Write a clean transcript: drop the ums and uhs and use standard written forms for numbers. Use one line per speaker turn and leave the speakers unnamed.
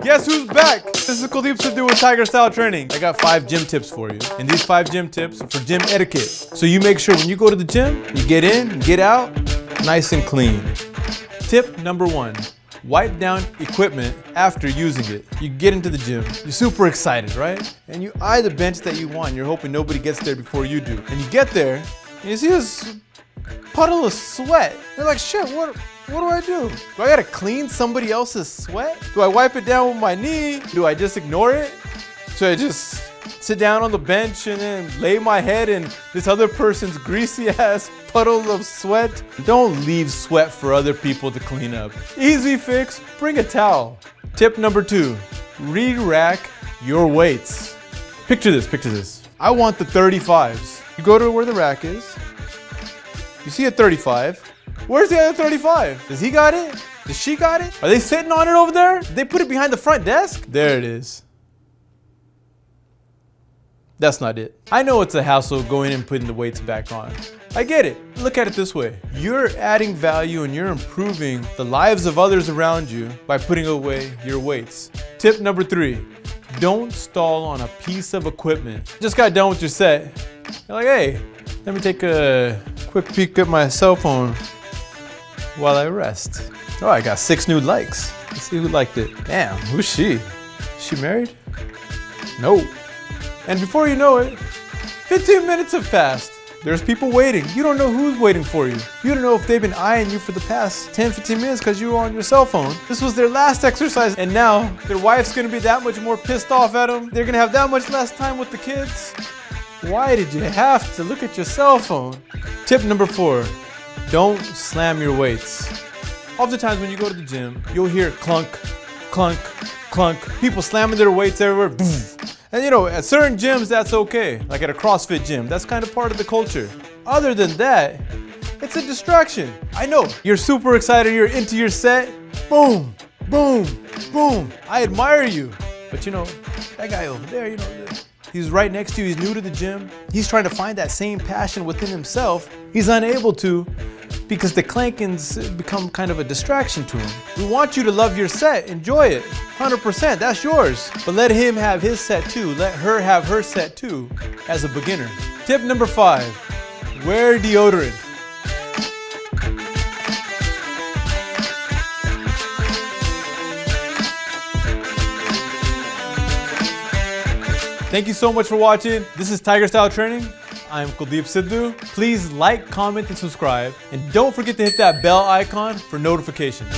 Guess who's back? This is Kuldeep Sidhu with Tiger Style Training. I got 5 gym tips for you. And these 5 gym tips are for gym etiquette. So you make sure when you go to the gym, you get in, get out, nice and clean. Tip number 1. Wipe down equipment after using it. You get into the gym, you're super excited, right? And you eye the bench that you want. You're hoping nobody gets there before you do. And you get there, and you see this puddle of sweat. You're like, shit, what do I do? Do I gotta clean somebody else's sweat? Do I wipe it down with my knee? Do I just ignore it? Should I just sit down on the bench and then lay my head in this other person's greasy ass puddle of sweat? Don't leave sweat for other people to clean up. Easy fix, bring a towel. Tip number 2, re-rack your weights. Picture this. I want the 35s. You go to where the rack is. You see a 35. Where's the other 35? Does he got it? Does she got it? Are they sitting on it over there? Did they put it behind the front desk? There it is. That's not it. I know it's a hassle going and putting the weights back on. I get it. Look at it this way. You're adding value and you're improving the lives of others around you by putting away your weights. Tip number 3, don't stall on a piece of equipment. Just got done with your set. You're like, hey, let me take a quick peek at my cell phone while I rest. Oh, I got 6 new likes. Let's see who liked it. Damn, who's she? Is she married? No. And before you know it, 15 minutes have passed. There's people waiting. You don't know who's waiting for you. You don't know if they've been eyeing you for the past 10, 15 minutes because you were on your cell phone. This was their last exercise, and now their wife's gonna be that much more pissed off at them. They're gonna have that much less time with the kids. Why did you have to look at your cell phone? Tip number 4, don't slam your weights. Oftentimes when you go to the gym, you'll hear clunk, clunk, clunk. People slamming their weights everywhere. And you know, at certain gyms, that's okay. Like at a CrossFit gym, that's kind of part of the culture. Other than that, it's a distraction. I know, you're super excited, you're into your set. Boom, boom, boom. I admire you. But you know, that guy over there, you know, he's right next to you, he's new to the gym. He's trying to find that same passion within himself. He's unable to because the clankings become kind of a distraction to him. We want you to love your set, enjoy it, 100%, that's yours. But let him have his set too, let her have her set too as a beginner. Tip number 5, wear deodorant. Thank you so much for watching. This is Tiger Style Training. I'm Kuldeep Sidhu. Please like, comment, and subscribe. And don't forget to hit that bell icon for notifications.